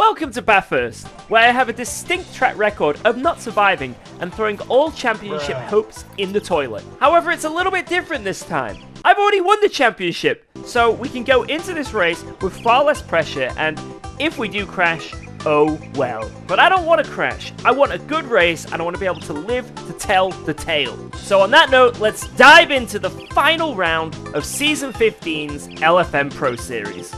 Welcome to Bathurst, where I have a distinct track record of not surviving and throwing all championship hopes in the toilet. However, it's a little bit different this time. I've already won the championship, so we can go into this race with far less pressure, and if we do crash, oh well. But I don't want to crash. I want a good race, and I want to be able to live to tell the tale. So on that note, let's dive into the final round of Season 15's LFM Pro Series.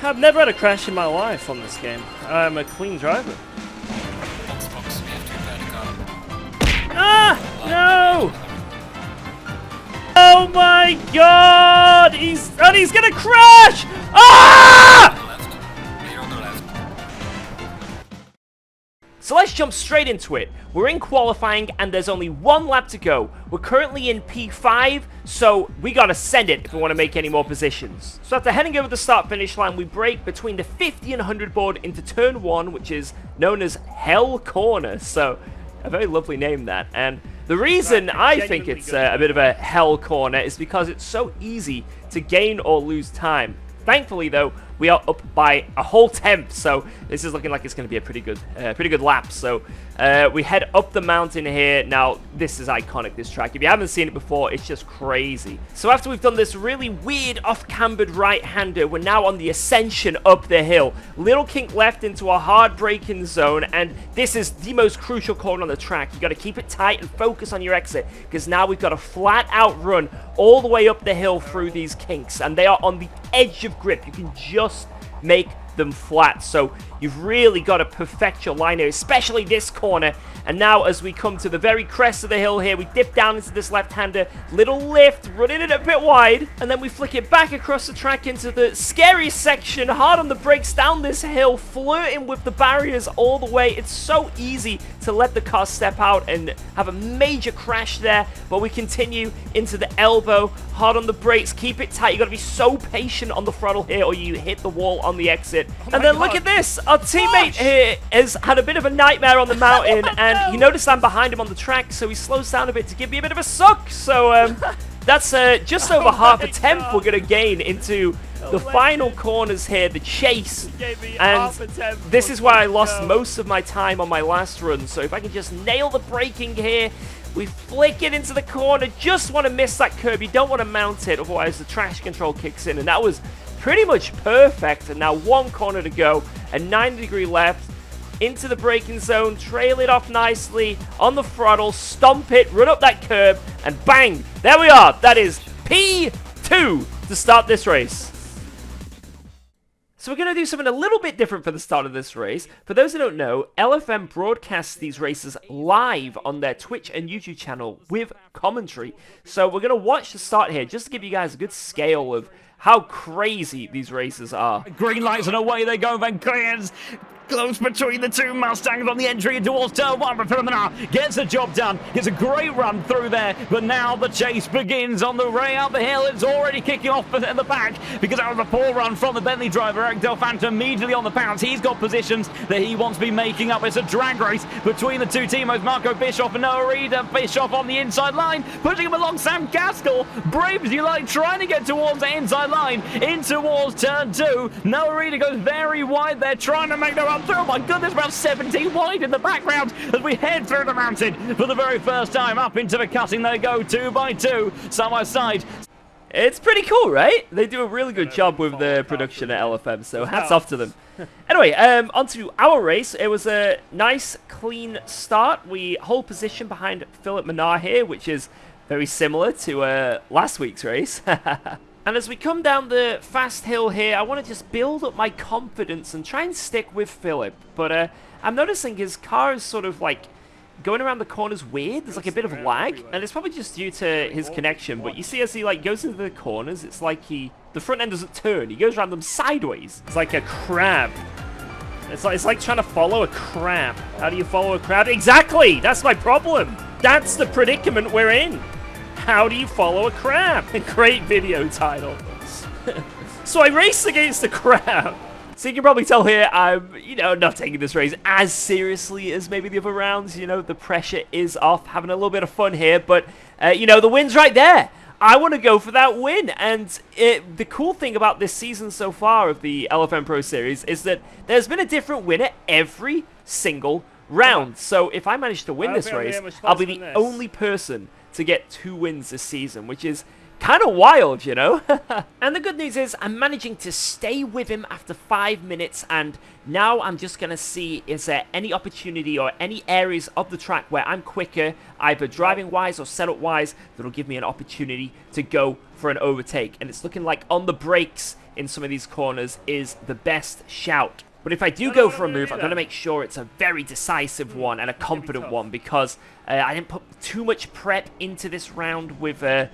I've never had a crash in my life on this game. I'm a clean driver. Ah! No! Oh my god! He's gonna crash! Ah! So let's jump straight into it. We're in qualifying and there's only one lap to go. We're currently in P5, so we gotta send it if we want to make any more positions. So after heading over the start-finish line, we brake between the 50 and 100 board into turn 1, which is known as Hell Corner. So a very lovely name, that. And the reason I think it's a bit of a hell corner is because it's so easy to gain or lose time. Thankfully, though, we are up by a whole tenth, so this is looking like it's going to be a pretty good lap. So we head up the mountain here. Now, this is iconic, this track. If you haven't seen it before, it's just crazy. So after we've done this really weird off-cambered right-hander, we're now on the ascension up the hill. Little kink left into a hard braking zone, and this is the most crucial corner on the track. You got to keep it tight and focus on your exit, because now we've got a flat-out run all the way up the hill through these kinks, and they are on the edge of grip. You can just make them flat, so you've really got to perfect your line here, especially this corner. And now as we come to the very crest of the hill here, we dip down into this left-hander, little lift, running it a bit wide, and then we flick it back across the track into the scariest section, hard on the brakes down this hill, flirting with the barriers all the way. It's so easy to let the car step out and have a major crash there, but we continue into the elbow, hard on the brakes, keep it tight. You got to be so patient on the throttle here or you hit the wall on the exit. And then look at this, our teammate here has had a bit of a nightmare on the mountain, and he noticed I'm behind him on the track, so he slows down a bit to give me a bit of a suck. So that's just over half a tenth we're going to gain into the final corners here, the chase. And this is where I lost most of my time on my last run. So if I can just nail the braking here, we flick it into the corner, just want to miss that curb. You don't want to mount it, otherwise the traction control kicks in. And that was pretty much perfect. And now one corner to go, a 90-degree left, into the braking zone, trail it off nicely on the throttle, stomp it, run up that curb, and bang! There we are! That is P2 to start this race. So we're going to do something a little bit different for the start of this race. For those who don't know, LFM broadcasts these races live on their Twitch and YouTube channel with commentary. So we're going to watch the start here just to give you guys a good scale of how crazy these races are. Green lights and away they go, Van Clears. Close between the two Mustangs on the entry towards turn 1, but Philomena gets the job done. Gets a great run through there, but now the chase begins on the way out the hill. It's already kicking off at the back because that was a poor run from the Bentley driver. Eric Delfanto immediately on the pounce. He's got positions that he wants to be making up. It's a drag race between the two teamos, Marco Bischoff and Noah Reed. Bischoff on the inside line, pushing him along Sam Gaskell. Brave as you like, trying to get towards the inside line, in towards turn 2. Noah Reed goes very wide there, trying to make the run through. Oh my goodness, about 17 wide in the background as we head through the mountain for the very first time. Up into the cutting they go, 2 by 2, side by side. It's pretty cool, right? They do a really good job with the production at LFM, so hats off to them. Anyway, onto our race. It was a nice, clean start. We hold position behind Philip Manar here, which is very similar to last week's race. And as we come down the fast hill here, I want to just build up my confidence and try and stick with Philip. But I'm noticing his car is sort of like going around the corners weird. There's like a bit of lag, and it's probably just due to his connection. But you see as he like goes into the corners, it's like the front end doesn't turn. He goes around them sideways. It's like a crab. It's like trying to follow a crab. How do you follow a crab? Exactly! That's my problem. That's the predicament we're in. How do you follow a crab? A great video title. So I race against a crab. So you can probably tell here I'm, not taking this race as seriously as maybe the other rounds. The pressure is off, having a little bit of fun here. But, the win's right there. I want to go for that win. And the cool thing about this season so far of the LFM Pro Series is that there's been a different winner every single round. So if I manage to win this race, I'll be the only person to get 2 wins this season, which is kind of wild, you know? And the good news is I'm managing to stay with him after 5 minutes, and now I'm just going to see is there any opportunity or any areas of the track where I'm quicker, either driving-wise or setup-wise, that'll give me an opportunity to go for an overtake. And it's looking like on the brakes in some of these corners is the best shout. But if I do go for a move, I'm going to make sure it's a very decisive one and a confident one, because I didn't put too much prep into this round with the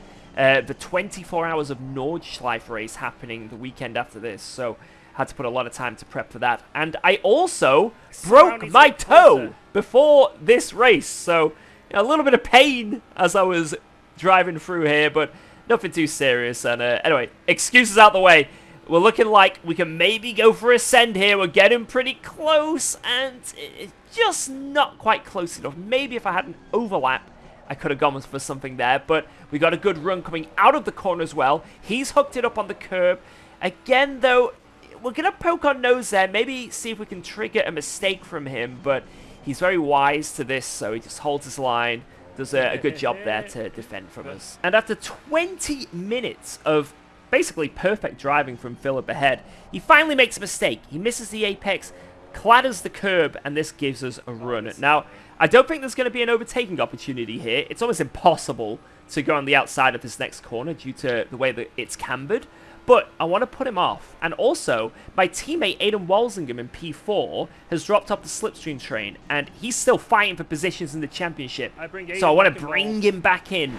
24 hours of Nordschleife race happening the weekend after this. So I had to put a lot of time to prep for that. And I also broke my toe before this race. So a little bit of pain as I was driving through here, but nothing too serious. And anyway, excuses out the way. We're looking like we can maybe go for a send here. We're getting pretty close, and it's just not quite close enough. Maybe if I had an overlap, I could have gone for something there, but we got a good run coming out of the corner as well. He's hooked it up on the curb. Again, though, we're going to poke our nose there. Maybe see if we can trigger a mistake from him, but he's very wise to this, so he just holds his line. Does a good job there to defend from us. And after 20 minutes of basically perfect driving from Philip ahead, he finally makes a mistake. He misses the apex, clatters the curb, and this gives us a run. Now, I don't think there's going to be an overtaking opportunity here. It's almost impossible to go on the outside of this next corner due to the way that it's cambered. But I want to put him off. And also, my teammate Aiden Walsingham in P4 has dropped off the slipstream train, and he's still fighting for positions in the championship. So I want to bring him back in.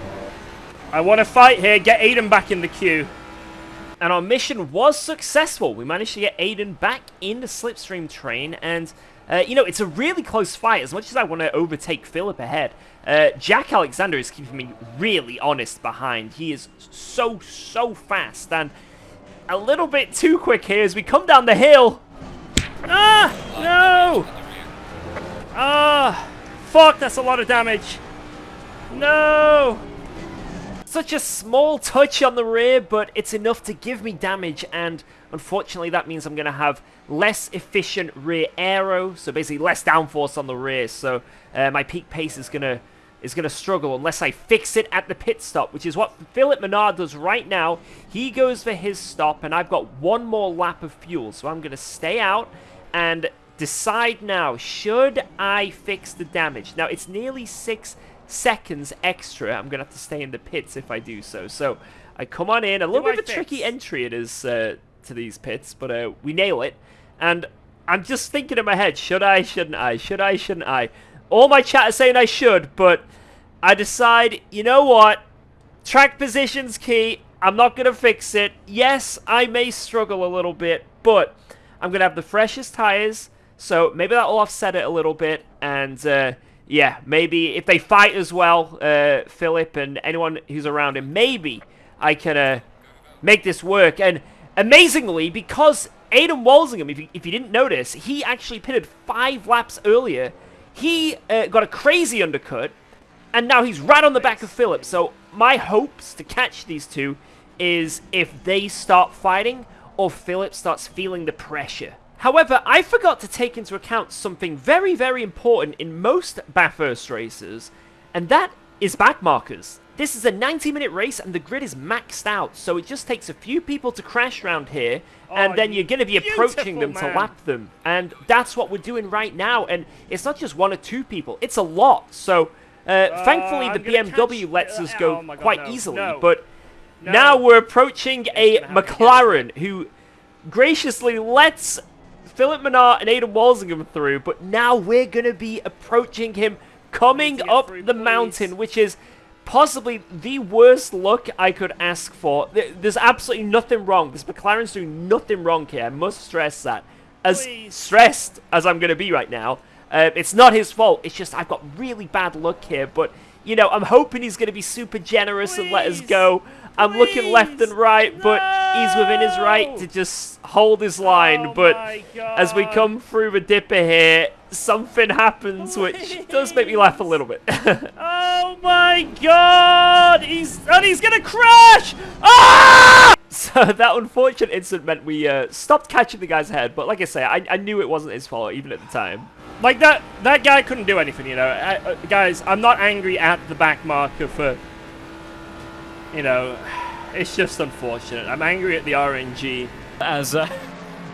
I want to fight here, get Aiden back in the queue. And our mission was successful. We managed to get Aiden back in the slipstream train, and you know, it's a really close fight. As much as I want to overtake Philip ahead, Jack Alexander is keeping me really honest behind. He is so fast, and a little bit too quick here as we come down the hill. Ah, no! Ah, fuck, that's a lot of damage. No! Such a small touch on the rear, but it's enough to give me damage, and unfortunately that means I'm going to have less efficient rear aero, so basically less downforce on the rear, so my peak pace is going to struggle unless I fix it at the pit stop, which is what Philip Menard does right now. He goes for his stop, and I've got one more lap of fuel, so I'm going to stay out and decide now, should I fix the damage? Now, it's nearly 6 seconds extra. I'm going to have to stay in the pits if I do so. So I come on in. A little bit of a tricky entry it is to these pits, but we nail it. And I'm just thinking in my head, should I, shouldn't I? Should I, shouldn't I? All my chat is saying I should, but I decide, you know what? Track position's key. I'm not going to fix it. Yes, I may struggle a little bit, but I'm going to have the freshest tires, so maybe that will offset it a little bit, and yeah, maybe if they fight as well, Philip and anyone who's around him, maybe I can make this work. And amazingly, because Aiden Walsingham, if you didn't notice, he actually pitted 5 laps earlier. He got a crazy undercut, and now he's right on the back of Philip. So my hopes to catch these two is if they start fighting or Philip starts feeling the pressure. However, I forgot to take into account something very, very important in most Bathurst races, and that is back markers. This is a 90-minute race, and the grid is maxed out, so it just takes a few people to crash around here, and then you're going to be approaching them to lap them. And that's what we're doing right now, and it's not just 1 or 2 people, it's a lot. So, thankfully, the BMW lets us go quite easily, but now we're approaching a McLaren who graciously lets Philip Menard and Aiden Walsingham through, but now we're going to be approaching him coming up the mountain, which is possibly the worst luck I could ask for. There's absolutely nothing wrong. This McLaren's doing nothing wrong here. I must stress that. As stressed as I'm going to be right now, it's not his fault. It's just I've got really bad luck here, but, you know, I'm hoping he's going to be super generous and let us go. I'm looking left and right, but he's within his right to just hold his line. But as we come through the dipper here, something happens which does make me laugh a little bit. Oh my god! He's gonna crash! Ah! So that unfortunate incident meant we stopped catching the guy's head, but like I say, I knew it wasn't his fault even at the time. Like, that guy couldn't do anything, you know. Guys, I'm not angry at the back marker for, you know, it's just unfortunate. I'm angry at the RNG. As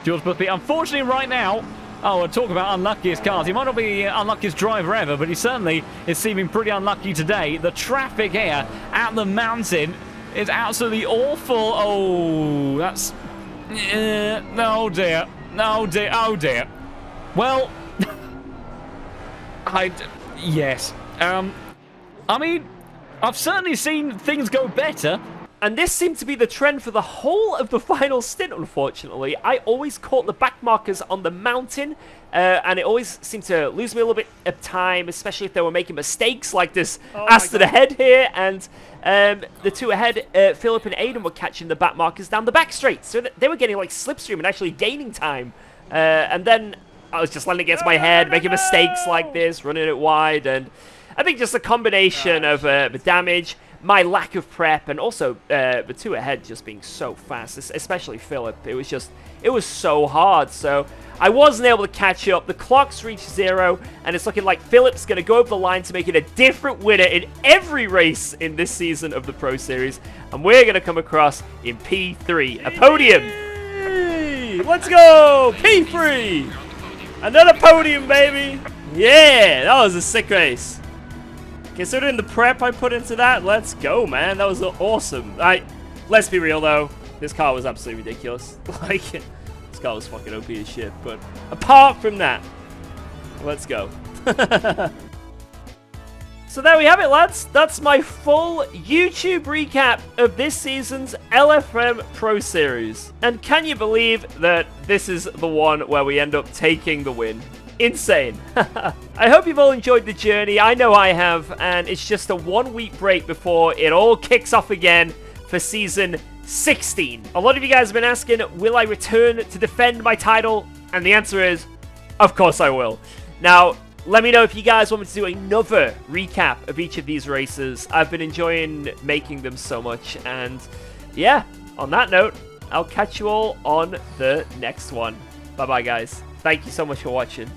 George Buthby, unfortunately right now, oh, talk about unluckiest cars. He might not be unluckiest driver ever, but he certainly is seeming pretty unlucky today. The traffic here at the mountain is absolutely awful. Oh, that's... oh dear. Oh dear. Oh dear. Well... yes. I mean, I've certainly seen things go better. And this seemed to be the trend for the whole of the final stint, unfortunately. I always caught the back markers on the mountain, and it always seemed to lose me a little bit of time, especially if they were making mistakes like this Assetto ahead here, and the two ahead, Philip and Aiden, were catching the back markers down the back straight, so they were getting like slipstream and actually gaining time. And then I was just landing against my head, making mistakes like this, running it wide, and I think just a combination of the damage, my lack of prep, and also the two ahead just being so fast, especially Philip. It was so hard, so I wasn't able to catch up. The clock's reached 0, and it's looking like Philip's going to go over the line to make it a different winner in every race in this season of the Pro Series, and we're going to come across in P3, a podium. Hey, let's go! P3! Another podium, baby! Yeah, that was a sick race. Considering the prep I put into that, let's go, man. That was awesome. Let's be real, though. This car was absolutely ridiculous. Like, this car was fucking OP as shit. But apart from that, let's go. So there we have it, lads. That's my full YouTube recap of this season's LFM Pro Series. And can you believe that this is the one where we end up taking the win? Insane. I hope you've all enjoyed the journey. I know I have, and it's just a 1-week break before it all kicks off again for season 16. A lot of you guys have been asking, will I return to defend my title? And the answer is, of course I will. Now, let me know if you guys want me to do another recap of each of these races. I've been enjoying making them so much, and yeah, on that note, I'll catch you all on the next one. Bye-bye, guys. Thank you so much for watching.